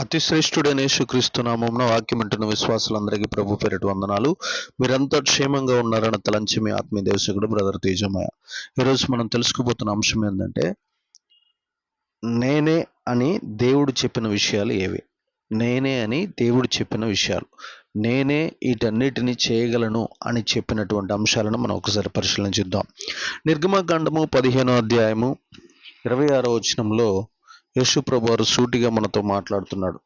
అతి శ్రేష్ఠుడైన యేసుక్రీస్తు నామమున వాక్యం వింటున్న విశ్వాసులందరికీ ప్రభు పేరిట వందనాలు. మీరంతా క్షేమంగా ఉన్నారని తలంచి మీ ఆత్మీయ దేవసేవకుడు బ్రదర్ తేజమయ్య. ఈరోజు మనం తెలుసుకోబోతున్న అంశం ఏంటంటే, నేనే అని దేవుడు చెప్పిన విషయాలు ఏవి? నేనే అని దేవుడు చెప్పిన విషయాలు, నేనే వీటన్నిటిని చేయగలను అని చెప్పినటువంటి అంశాలను మనం ఒకసారి పరిశీలించుద్దాం. నిర్గమకాండము 15వ అధ్యాయము 26వ వచనంలో యేసు ప్రభువారు సూటిగా మనతో మాట్లాడుతున్నాడు.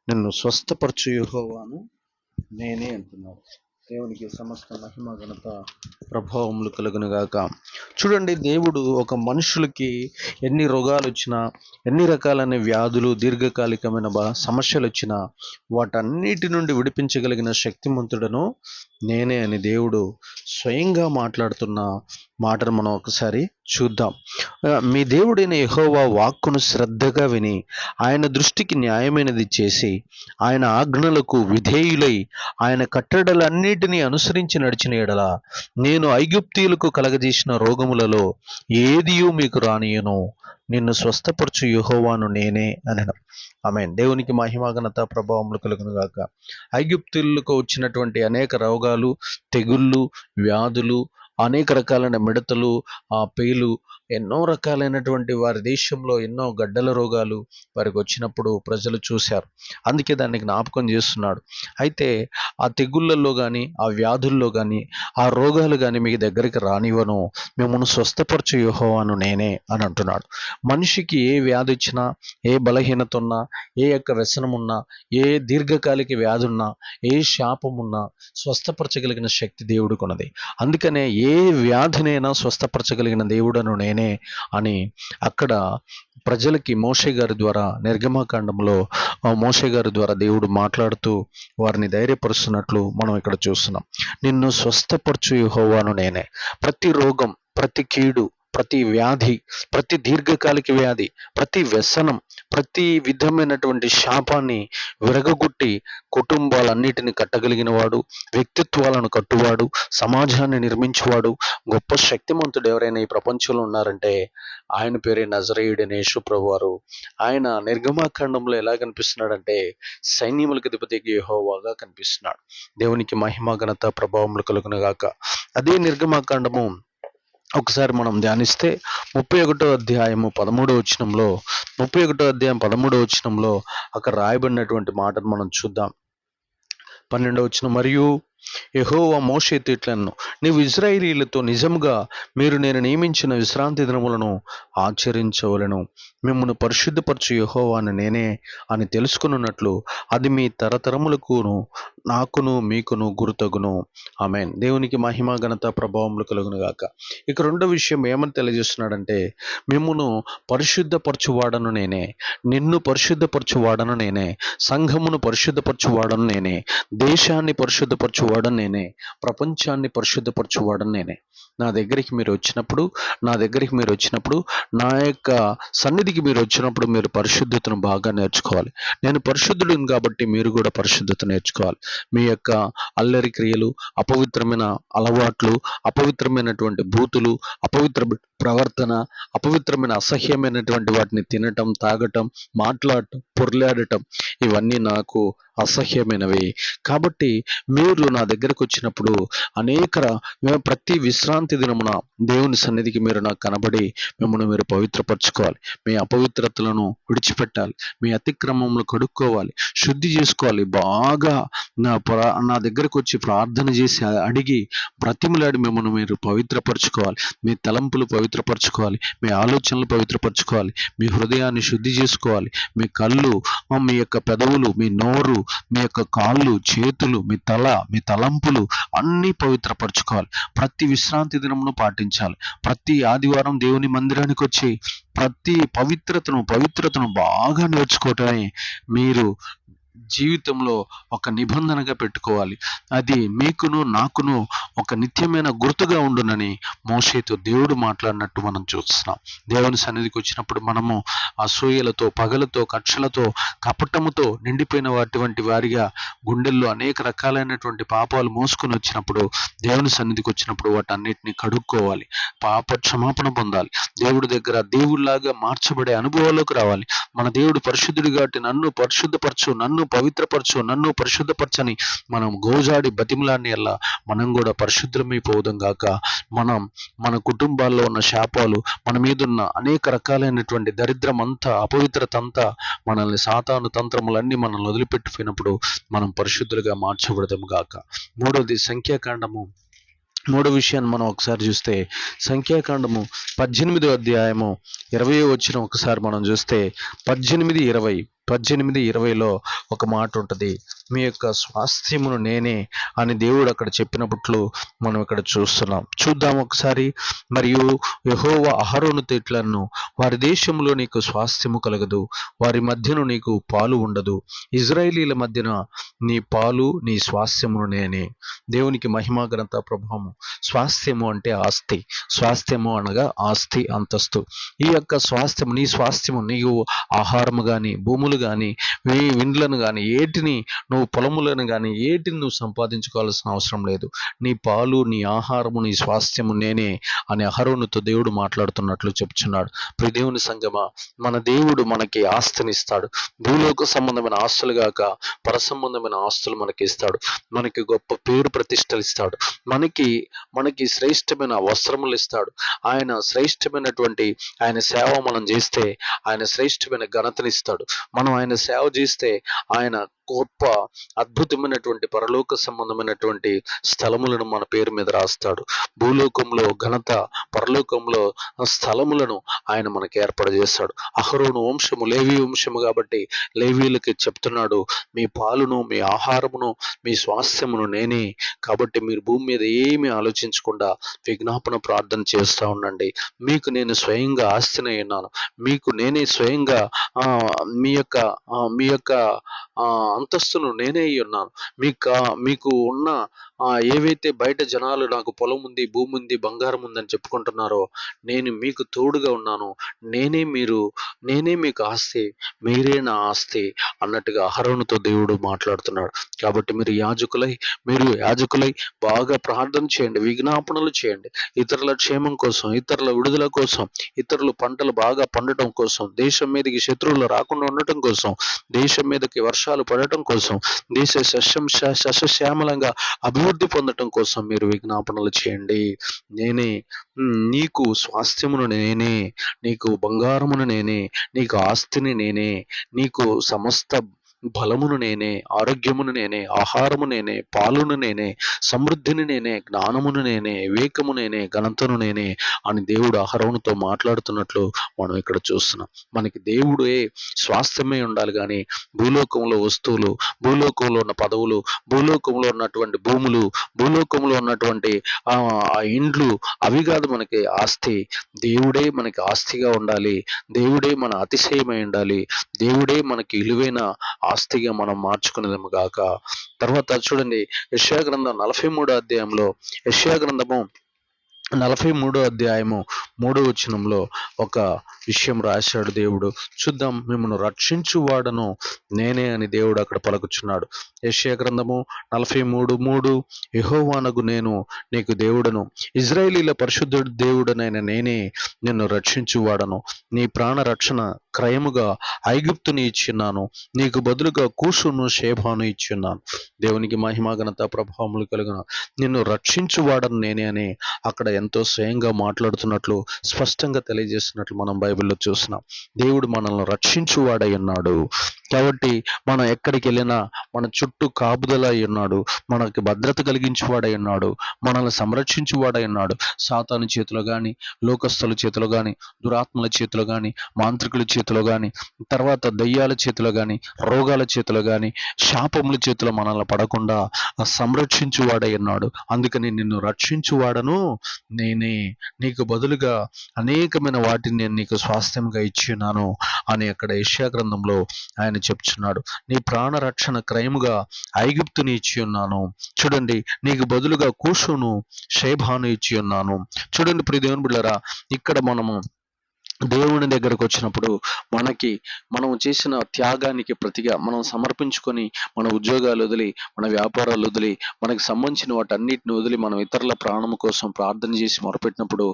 నిన్ను స్వస్థపరచు యెహోవాను నేనే అంటున్నాడు. దేవునికి సమస్త మహిమ ఘనత ప్రభావములు కలుగును గాక. చూడండి, దేవుడు ఒక మనుషులకి ఎన్ని రోగాలు వచ్చినా, ఎన్ని రకాలైన వ్యాధులు, దీర్ఘకాలికమైన సమస్యలు వచ్చినా వాటన్నిటి నుండి విడిపించగలిగిన శక్తిమంతుడను నేనే అని దేవుడు స్వయంగా మాట్లాడుతున్న మాటను మనం ఒకసారి చూద్దాం. మీ దేవుడైన యెహోవా వాక్కును శ్రద్ధగా విని ఆయన దృష్టికి న్యాయమైనది చేసి ఆయన ఆజ్ఞలకు విధేయులై ఆయన కట్టడలన్నిటినీ అనుసరించి నడిచిన ఎడల నేను ఐగుప్తీయులకు కలగజేసిన రోగములలో ఏదియూ మీకు రానియను. నిన్ను స్వస్థపరచు యెహోవాను నేనే అనెను. ఆమేన్. దేవునికి మహిమ ఘనత ప్రభావములు కలుగును గాక. ఐగుప్తీయులకు వచ్చినటువంటి అనేక రోగాలు, తెగుళ్ళు, వ్యాధులు, అనేక రకాలైన మిడతలు, పేలు, ఎన్నో రకాలైనటువంటి వారి దేశంలో ఎన్నో గడ్డల రోగాలు వారికి వచ్చినప్పుడు ప్రజలు చూశారు. అందుకే దాన్ని జ్ఞాపకం చేస్తున్నాడు. అయితే ఆ తెగుళ్ళల్లో కానీ, ఆ వ్యాధుల్లో కానీ, ఆ రోగాలు కానీ మీ దగ్గరికి రానివ్వను, మిమ్మల్ని స్వస్థపరచు యెహోవాను నేనే అని అంటున్నాడు. మనిషికి ఏ వ్యాధి వచ్చినా, ఏ బలహీనత ఉన్నా, ఏ యొక్క వ్యసనం ఉన్నా, ఏ దీర్ఘకాలిక వ్యాధి ఉన్నా, ఏ శాపం ఉన్నా స్వస్థపరచగలిగిన శక్తి దేవుడికి ఉన్నది. అందుకనే ఏ వ్యాధినైనా స్వస్థపరచగలిగిన దేవుడను నేనే అని అక్కడ ప్రజలకి మోషే గారి ద్వారా, నిర్గమకాండంలో మోషే గారి ద్వారా దేవుడు మాట్లాడుతూ వారిని ధైర్యపరుస్తున్నట్లు మనం ఇక్కడ చూస్తున్నాం. నిన్ను స్వస్థపరచు యెహోవాను నేనే. ప్రతి రోగం, ప్రతి కీడు, ప్రతి వ్యాధి, ప్రతి దీర్ఘకాలిక వ్యాధి, ప్రతి వ్యసనం, ప్రతి విధమైనటువంటి శాపాన్ని విరగగొట్టి కుటుంబాలన్నిటిని కట్టగలిగిన వాడు, వ్యక్తిత్వాలను కట్టువాడు, సమాజాన్ని నిర్మించేవాడు, గొప్ప శక్తిమంతుడు ఎవరైనా ఈ ప్రపంచంలో ఉన్నారంటే ఆయన పేరే నజరేయుడైన యేసు ప్రభువారు. ఆయన నిర్గమకాండంలో ఎలా కనిపిస్తున్నాడంటే సైన్యములకు అధిపతికి యెహోవాగా కనిపిస్తున్నాడు. దేవునికి మహిమ ఘనత ప్రభావములు కలుగును గాక. అదే నిర్గమకాండము ఒకసారి మనం ధ్యానిస్తే 31వ అధ్యాయము 13వ వచనంలో 31వ అధ్యాయం 13వ వచనంలో అక్కడ రాయబడినటువంటి మాటను మనం చూద్దాం. 12వ వచనం, మరియు యెహోవా మోషేతో ఇట్లనెను, నీవు ఇశ్రాయేలీయులతో నిజముగా మీరు నేను నియమించిన విశ్రాంతి దినములను ఆచరించవలెను. మిమ్మును పరిశుద్ధపరచు యెహోవాను నేనే అని తెలుసుకున్నట్లు అది మీ తరతరములకును నాకును మీకును గుర్తగును. ఆమేన్. దేవునికి మహిమ ఘనత ప్రభావములు కలుగును గాక. ఇక రెండో విషయం ఏమని తెలియజేస్తున్నాడంటే, మిమ్మును పరిశుద్ధపరచువాడను నేనే, నిన్ను పరిశుద్ధపరచువాడను నేనే, సంఘమును పరిశుద్ధపరచువాడను నేనే, దేశాన్ని పరిశుద్ధపరచువాడను నేనే, ప్రపంచాన్ని పరిశుద్ధపరచువాడను నేనే. నా దగ్గరికి మీరు వచ్చినప్పుడు నా యొక్క సన్నిధికి మీరు వచ్చినప్పుడు మీరు పరిశుద్ధతను బాగా నేర్చుకోవాలి. నేను పరిశుద్ధుడిని కాబట్టి మీరు కూడా పరిశుద్ధత నేర్చుకోవాలి. మీ యొక్క అల్లరి క్రియలు, అపవిత్రమైన అలవాట్లు, అపవిత్రమైనటువంటి బూతులు, అపవిత్ర ప్రవర్తన, అపవిత్రమైన అసహ్యమైనటువంటి వాటిని తినటం, తాగటం, మాట్లాడటం, పొర్లాడటం, ఇవన్నీ నాకు అసహ్యమైనవి. కాబట్టి మీరు నా దగ్గరకు వచ్చినప్పుడు ప్రతి విశ్రాంతి దినమున దేవుని సన్నిధికి మీరు నాకు కనబడి మిమ్మల్ని మీరు పవిత్రపరచుకోవాలి. మీ అపవిత్రతలను విడిచిపెట్టాలి, మీ అతిక్రమములు కడుక్కోవాలి, శుద్ధి చేసుకోవాలి. బాగా నా దగ్గరకు వచ్చి ప్రార్థన చేసి అడిగి బ్రతిమలాడి మిమ్మల్ని మీరు పవిత్రపరచుకోవాలి. మీ తలంపులు పవిత్రపరచుకోవాలి, మీ ఆలోచనలు పవిత్రపరచుకోవాలి, మీ హృదయాన్ని శుద్ధి చేసుకోవాలి. మీ కళ్ళు, మీ యొక్క పెదవులు, మీ నోరు, మీ యొక్క కాళ్ళు, చేతులు, మీ తల, మీ తలంపులు అన్నీ పవిత్రపరచుకోవాలి. ప్రతి విశ్రాంతి దినమును పాటించాలి. ప్రతి ఆదివారం దేవుని మందిరానికి వచ్చి ప్రతి పవిత్రతను బాగా నేర్చుకోవటమే మీరు జీవితంలో ఒక నిబంధనగా పెట్టుకోవాలి. అది మీకును నాకును ఒక నిత్యమైన గుర్తుగా ఉండునని మోషేతో దేవుడు మాట్లాడినట్టు మనం చూస్తున్నాం. దేవుని సన్నిధికి వచ్చినప్పుడు మనము అసూయలతో, పగలతో, కక్షలతో, కపటముతో నిండిపోయిన అటువంటి వారిగా గుండెల్లో అనేక రకాలైనటువంటి పాపాలు మోసుకొని వచ్చినప్పుడు, దేవుని సన్నిధికి వచ్చినప్పుడు వాటన్నిటిని కడుక్కోవాలి, పాప క్షమాపణ పొందాలి, దేవుడి దగ్గర దేవుడిలాగా మార్చబడే అనుభవాల్లోకి రావాలి. మన దేవుడు పరిశుద్ధుడు కాబట్టి నన్ను పరిశుద్ధపరచు, నన్ను పవిత్రపరచు, నన్ను పరిశుద్ధపరచని మనం గోజాడి బతిమలాన్ని అలా మనం కూడా పరిశుద్ధమైపోవడం గాక. మన కుటుంబాల్లో ఉన్న శాపాలు, మన మీద ఉన్న అనేక రకాలైనటువంటి దరిద్రం అంతా, అపవిత్రత అంతా, మనల్ని సాతాను తంత్రములన్నీ మనల్ని వదిలిపెట్టిపోయినప్పుడు మనం పరిశుద్ధులుగా మార్చబడదాము గాక. మూడవది సంఖ్యాకాండము. మూడో విషయాన్ని మనం ఒకసారి చూస్తే సంఖ్యాకాండము 18వ అధ్యాయము 20వ వచనం ఒకసారి మనం చూస్తే 18:20లో ఒక మాట ఉంటుంది, మీ యొక్క స్వాస్థ్యమును నేనే అని దేవుడు అక్కడ చెప్పినప్పుడు మనం ఇక్కడ చూద్దాం ఒకసారి. మరియు యెహోవా అహరోనుతో ఇట్లను, వారి దేశంలో నీకు స్వాస్థ్యము కలగదు, వారి మధ్యను నీకు పాలు ఉండదు, ఇజ్రాయేలీల మధ్యన నీ పాలు నీ స్వాస్థ్యమును నేనే. దేవునికి మహిమ ఘనత ప్రభావము. స్వాస్థ్యము అంటే ఆస్తి, స్వాస్థ్యము అనగా ఆస్తి, అంతస్తు. ఈ యొక్క స్వాస్థ్యము, నీ స్వాస్థ్యము, నీవు ఆహారము కానీ, భూములు కానీ, విండ్లను కానీ, ఏటిని నువ్వు పొలములను కానీ ఏటిని నువ్వు సంపాదించుకోవాల్సిన అవసరం లేదు. నీ పాలు, నీ ఆహారము, నీ స్వాస్థ్యము నేనే అని అహరోనుతో దేవుడు మాట్లాడుతున్నట్లు చెప్తున్నాడు. ప్రియ దేవుని సంగమా, మన దేవుడు మనకి ఆస్తిని ఇస్తాడు. భూలోక సంబంధమైన ఆస్తులు గాక పర సంబంధమైన ఆస్తులు మనకి ఇస్తాడు. మనకి గొప్ప పేరు ప్రతిష్టలు ఇస్తాడు. మనకి శ్రేష్టమైన వస్త్రములు ఇస్తాడు. ఆయన శ్రేష్టమైనటువంటి ఆయన సేవ మనం చేస్తే ఆయన శ్రేష్టమైన ఘనతనిస్తాడు. మనం ఆయన సేవ చేస్తే ఆయన గొప్ప అద్భుతమైనటువంటి పరలోక సంబంధమైనటువంటి స్థలములను మన పేరు మీద రాస్తాడు. భూలోకంలో ఘనత, పరలోకంలో స్థలములను ఆయన మనకి ఏర్పాటు చేస్తాడు. అహరోను వంశము లేవీ వంశము కాబట్టి లేవీలకి చెప్తున్నాడు, మీ పాలును, మీ ఆహారమును, మీ స్వాస్థ్యమును నేనే. కాబట్టి మీరు భూమి మీద ఏమీ ఆలోచించకుండా విజ్ఞాపన ప్రార్థన చేస్తూ ఉండండి. మీకు నేను స్వయంగా ఆస్తిని ఉన్నాను. మీకు నేనే స్వయంగా మీ యొక్క అంతస్తును నేనే ఉన్నాను. మీకు ఉన్న ఏవైతే బయట జనాలు నాకు పొలం ఉంది, భూమి ఉంది, బంగారం ఉందని చెప్పుకుంటున్నారో, నేను మీకు తోడుగా ఉన్నాను. నేనే మీకు ఆస్తి, మీరే నా ఆస్తి అన్నట్టుగా అహరోనుతో దేవుడు మాట్లాడుతున్నాడు. కాబట్టి మీరు యాజకులై బాగా ప్రార్థన చేయండి, విజ్ఞాపనలు చేయండి. ఇతరుల క్షేమం కోసం, ఇతరుల విడుదల కోసం, ఇతరుల పంటలు బాగా పండటం కోసం, దేశం మీదకి శత్రువులు రాకుండా ఉండటం కోసం, దేశం మీదకి వర్షాలు పడటం కోసం, దేశ సస్యశ్యామలంగా అభివృద్ధి పొందటం కోసం మీరు విజ్ఞాపనలు చేయండి. నీకు స్వాస్థ్యమును నేనే, నీకు బంగారమును నేనే, నీకు ఆస్తిని నేనే, నీకు సమస్త బలమును నేనే, ఆరోగ్యమును నేనే, ఆహారము నేనే, పాలును నేనే, సమృద్ధిని నేనే, జ్ఞానమును నేనే, వివేకము నేనే, ఘనతను నేనే అని దేవుడు అహరోనుతో మాట్లాడుతున్నట్లు మనం ఇక్కడ చూస్తున్నాం. మనకి దేవుడే స్వాస్థ్యమే ఉండాలి కానీ భూలోకంలో వస్తువులు, భూలోకంలో ఉన్న పదవులు, భూలోకంలో ఉన్నటువంటి భూములు, భూలోకంలో ఉన్నటువంటి ఆ ఇండ్లు అవి కాదు మనకి ఆస్తి. దేవుడే మనకి ఆస్తిగా ఉండాలి. దేవుడే మన అతిశయమై ఉండాలి. దేవుడే మనకి విలువైన ఆస్తిగా మనం మార్చుకునేదము గాక. తర్వాత చూడండి, యెషయా గ్రంథం 43వ అధ్యాయంలో, యెషయా గ్రంథము 43వ అధ్యాయము 3వ వచనంలో ఒక విషయం రాశాడు దేవుడు. చూద్దాం. మిమ్మల్ని రక్షించువాడను నేనే అని దేవుడు అక్కడ పలుకుచున్నాడు. యెషయా గ్రంథము 43:3, యెహోవానగు నేను నీకు దేవుడను, ఇజ్రాయేలీల పరిశుద్ధుడు దేవుడనైన నేనే నిన్ను రక్షించువాడను. నీ ప్రాణ రక్షణ క్రయముగా ఐగుప్తుని ఇచ్చిన్నాను, నీకు బదులుగా కూషును, షేబాను ఇచ్చిన్నాను. దేవునికి మహిమ ఘనత ప్రభావములు కలుగును. నిన్ను రక్షించువాడను నేనే అని అక్కడ ఎంతో స్వయంగా మాట్లాడుతున్నట్లు, స్పష్టంగా తెలియజేస్తున్నట్లు మనం బైబిల్లో చూస్తున్నాం. దేవుడు మనల్ని రక్షించువాడై ఉన్నాడు. కాబట్టి మనం ఎక్కడికి వెళ్ళినా మన చుట్టూ కాపుదలై ఉన్నాడు, మనకి భద్రత కలిగించువాడై ఉన్నాడు, మనల్ని సంరక్షించువాడై ఉన్నాడు. సాతాను చేతిలో కానీ, లోకస్తుల చేతిలో కానీ, దురాత్మల చేతిలో కానీ, మాంత్రికుల చేతిలో కానీ, తర్వాత దయ్యాల చేతిలో కానీ, రోగాల చేతిలో కానీ, శాపముల చేతిలో మనల్ని పడకుండా సంరక్షించువాడై ఉన్నాడు. అందుకని నిన్ను రక్షించువాడను నేనే, నీకు బదులుగా అనేకమైన వాటిని నేను నీకు స్వాస్థ్యంగా ఇచ్చినాను అని అక్కడ యెషయా గ్రంథంలో ఆయన అని చెప్తున్నాడు. నీ ప్రాణ రక్షణ క్రయముగా ఐగుప్తుని ఇచ్చి ఉన్నాను. చూడండి, నీకు బదులుగా కూషును షేబాను ఇచ్చి ఉన్నాను. చూడండి ప్రియ దేవుని బిడ్డలారా, ఇక్కడ మనము దేవుని దగ్గరకు వచ్చినప్పుడు మనం చేసిన త్యాగానికి ప్రతిగా మనం సమర్పించుకొని మన ఉద్యోగాలు వదిలి, మన వ్యాపారాలు వదిలి, మనకి సంబంధించిన వాటన్నిటిని వదిలి మనం ఇతరుల ప్రాణం కోసం ప్రార్థన చేసి మొరపెట్టినప్పుడు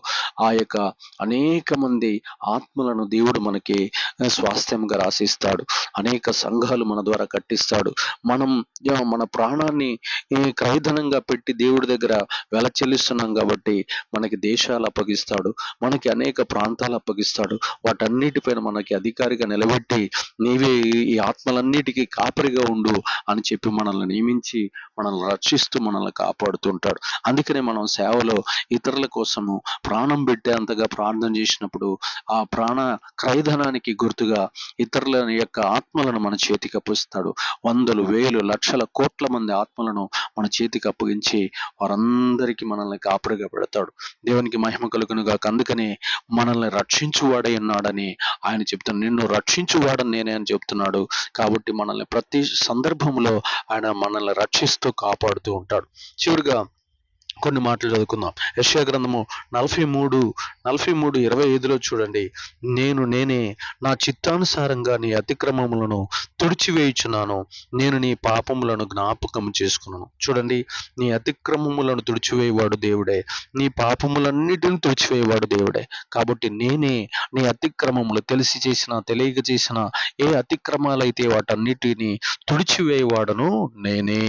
ఆ యొక్క అనేక మంది ఆత్మలను దేవుడు మనకి స్వాస్థ్యంగా రాసిస్తాడు. అనేక సంఘాలు మన ద్వారా కట్టిస్తాడు. మనం మన ప్రాణాన్ని క్రయధనంగా పెట్టి దేవుడి దగ్గర వెల చెల్లిస్తున్నాం కాబట్టి మనకి దేశాలు అప్పగిస్తాడు, మనకి అనేక ప్రాంతాలు అప్పగిస్తాడు. వాటన్నిటిపైన మనకి అధికారిగా నిలబెట్టి నీవే ఈ ఆత్మలన్నిటికీ కాపరిగా ఉండు అని చెప్పి మనల్ని నియమించి మనల్ని రక్షిస్తూ మనల్ని కాపాడుతుంటాడు. అందుకనే మనం సేవలో ఇతరుల కోసము ప్రాణం పెట్టేంతగా ప్రార్థన చేసినప్పుడు ఆ ప్రాణ క్రయధనానికి గుర్తుగా ఇతరుల యొక్క ఆత్మలను మన చేతికి అప్పగిస్తాడు. వందలు, వేలు, లక్షల, కోట్ల మంది ఆత్మలను మన చేతికి అప్పగించి వారందరికీ మనల్ని కాపరిగా పెడతాడు. దేవునికి మహిమ కలుగును గాక. అందుకనే మనల్ని రక్షించువాడై ఉన్నాడని ఆయన చెప్తున్నాడు. నిన్ను రక్షించువాడని నేనే అని చెప్తున్నాడు. కాబట్టి మనల్ని ప్రతి సందర్భంలో ఆయన మనల్ని రక్షిస్తూ కాపాడుతూ ఉంటాడు. చివరిగా కొన్ని మాటలు చదువుకుందాం. యెషయా గ్రంథము 43:25 చూడండి, నేనే నా చిత్తానుసారంగా నీ అతిక్రమములను తుడిచివేయుచున్నాను, నేను నీ పాపములను జ్ఞాపకం చేసుకున్నాను. చూడండి, నీ అతిక్రమములను తుడిచివేయవాడు దేవుడే, నీ పాపములన్నిటిని తుడిచివేయవాడు దేవుడే. కాబట్టి నేనే నీ అతిక్రమములు, తెలిసి చేసిన తెలియక చేసిన ఏ అతిక్రమాలైతే వాటన్నిటిని తుడిచివేయవాడను నేనే.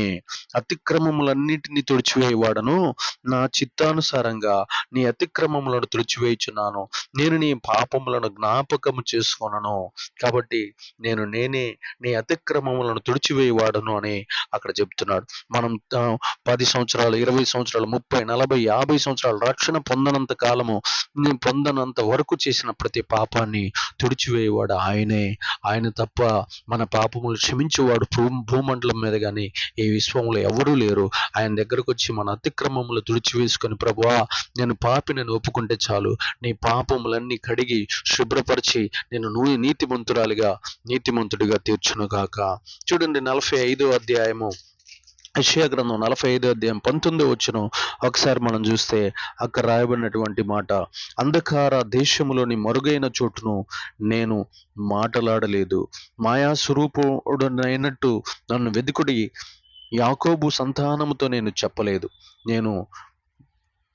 అతిక్రమములన్నిటిని తుడిచివేయవాడను, నా చిత్తానుసారంగా నీ అతిక్రమములను తుడిచివేయుచున్నాను, నేను నీ పాపములను జ్ఞాపకము చేసుకొనను. కాబట్టి నేనే నీ అతిక్రమములను తుడిచివేయవాడను అని అక్కడ చెప్తున్నాడు. మనం 10 సంవత్సరాలు, 20 సంవత్సరాలు, 30, 40, 50 సంవత్సరాలు రక్షణ పొందనంత కాలము, పొందనంత వరకు చేసిన ప్రతి పాపాన్ని తుడిచివేయవాడు ఆయనే. ఆయన తప్ప మన పాపములు క్షమించేవాడు భూమండలం మీద కానీ ఈ విశ్వంలో ఎవరూ లేరు. ఆయన దగ్గరకు వచ్చి మన అతిక్రమములు తుడిచివేసుకొని, ప్రభువా నేను పాపిని ఒప్పుకుంటే చాలు, నీ పాపములన్నీ కడిగి శుభ్రపరిచి నేను నీతిమంతుడిగా తీర్చునుగాక. చూడండి, 45వ అధ్యాయము యెషయా గ్రంథం 45వ అధ్యాయం 19 ఒకసారి మనం చూస్తే అక్కడ రాయబడినటువంటి మాట, అంధకార దేశములోని మరుగైన చోటును నేను మాటలాడలేదు, మాయా స్వరూపుడనైనట్టు నన్ను వెదుకుడి యాకోబు సంతానముతో నేను చెప్పలేదు. నేను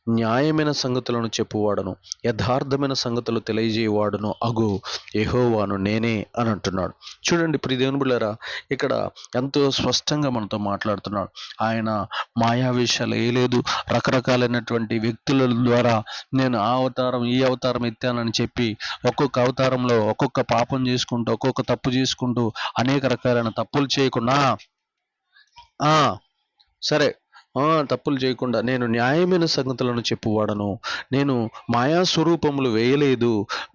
న్యాయమైన సంగతులను చెప్పువాడను, యథార్థమైన సంగతులు తెలియజేయవాడును అగు యెహోవాను నేనే అని అంటున్నాడు. చూడండి ప్రియ దేవుని బిడ్డలారా, ఇక్కడ ఎంతో స్పష్టంగా మనతో మాట్లాడుతున్నాడు. ఆయన మాయావేశాలు వేయలేదు, రకరకాలైనటువంటి వ్యక్తుల ద్వారా నేను ఆ అవతారం ఈ అవతారం ఎత్తానని చెప్పి ఒక్కొక్క అవతారంలో ఒక్కొక్క పాపం చేసుకుంటూ, ఒక్కొక్క తప్పు చేసుకుంటూ, అనేక రకాలైన తప్పులు చేయకుండా సరే తప్పులు చేయకుండా నేను న్యాయమైన సంగతులను చెప్పువాడను, నేను మాయా స్వరూపములు వేయలేదు,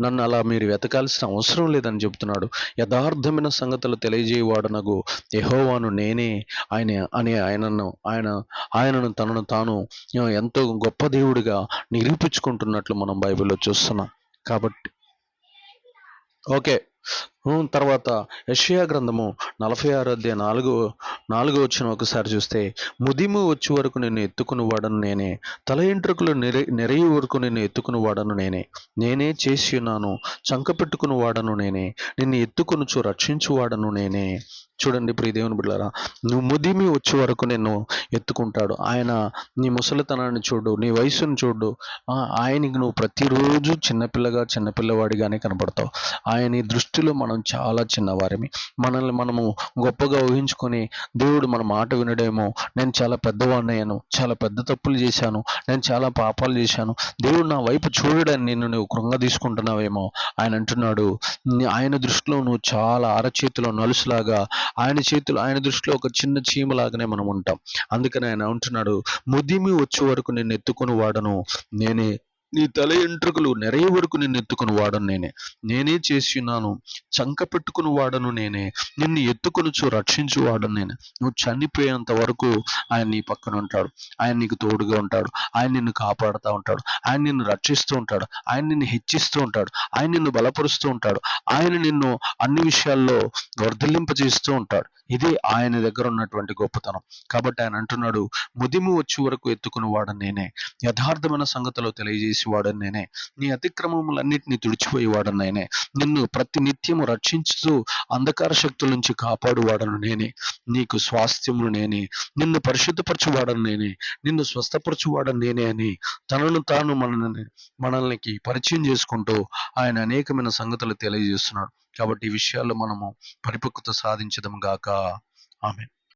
నన్ను అలా మీరు వెతకాల్సిన అవసరం లేదని చెబుతున్నాడు. యథార్థమైన సంగతులు తెలియజేయవాడనగు యెహోవాను నేనే ఆయనను తనను తాను ఎంతో గొప్ప దేవుడిగా నిరూపించుకుంటున్నట్లు మనం బైబిల్లో చూస్తున్నాం. కాబట్టి ఓకే, తర్వాత యెషయా గ్రంథము 46వ అధ్యాయం 4వ ఒకసారి చూస్తే, ముదిము వచ్చే వరకు నిన్ను ఎత్తుకుని వాడను నేనే, తల ఎంట్రుకలు నెరయి వరకు నిన్ను ఎత్తుకుని వాడను నేనే చేసి ఉన్నాను, చంక పెట్టుకుని వాడను నేనే, నిన్ను ఎత్తుకొనుచు రక్షించువాడను నేనే. చూడండి ప్రియ దేవుని బిడ్డలారా, నువ్వు ముదిమి వచ్చే వరకు నిన్ను ఎత్తుకుంటాడు ఆయన. నీ ముసలితనాన్ని చూడు, నీ వయసును చూడు, ఆయనకి నువ్వు ప్రతిరోజు చిన్నపిల్లవాడిగానే కనపడతావు. ఆయన దృష్టిలో మనం చాలా చిన్నవారిమి. మనల్ని మనము గొప్పగా ఊహించుకొని దేవుడు మన మాట వినడేమో, నేను చాలా పెద్దవాడినయ్యాను, చాలా పెద్ద తప్పులు చేశాను, నేను చాలా పాపాలు చేశాను, దేవుడు నా వైపు చూడడని నువ్వు కృంగ తీసుకుంటున్నావేమో. ఆయన అంటున్నాడు, ఆయన దృష్టిలో నువ్వు చాలా అరచేతిలో నలుసులాగా, ఆయన దృష్టిలో ఒక చిన్న చీమలాగానే మనం ఉంటాం. అందుకని ఆయన అంటున్నాడు, ముదిమి వచ్చే వరకు నేను ఎత్తుకుని వాడను నేనే, నీ తల ఎంట్రుకలు నెరయ వరకు నిన్ను ఎత్తుకుని వాడను నేనే. నేనే చేసి ఉన్నాను. చంక పెట్టుకుని వాడను నేనే. నిన్ను ఎత్తుకొనుచు రక్షించు వాడను నేనే. నువ్వు చనిపోయేంత వరకు ఆయన నీ పక్కన ఉంటాడు. ఆయన నీకు తోడుగా ఉంటాడు. ఆయన నిన్ను కాపాడుతూ ఉంటాడు. ఆయన నిన్ను రక్షిస్తూ ఉంటాడు. ఆయన నిన్ను హెచ్చిస్తూ ఉంటాడు. ఆయన నిన్ను బలపరుస్తూ ఉంటాడు. ఆయన నిన్ను అన్ని విషయాల్లో వర్ధిల్లింపజేస్తూ ఉంటాడు. ఇది ఆయన దగ్గర ఉన్నటువంటి గొప్పతనం. కాబట్టి ఆయన అంటున్నాడు, ముదిమి వచ్చే వరకు ఎత్తుకుని వాడను నేనే. యథార్థమైన సంగతిలో తెలియజేసి వాడను నేనే. నీ అతిక్రమములన్నిటినీ తుడిచిపోయేవాడను నేనే. నిన్ను ప్రతి నిత్యము రక్షించుతూ అంధకార శక్తుల నుంచి కాపాడువాడను నేనే. నీకు స్వాస్థ్యములు నేనే. నిన్ను పరిశుద్ధపరచువాడను నేనే. నిన్ను స్వస్థపరచువాడను నేనే అని తనను తాను మనల్ని పరిచయం చేసుకుంటూ ఆయన అనేకమైన సంగతులు తెలియజేస్తున్నాడు. కాబట్టి ఈ విషయాల్లో మనము పరిపక్వత సాధించడం గాక. ఆమేన్.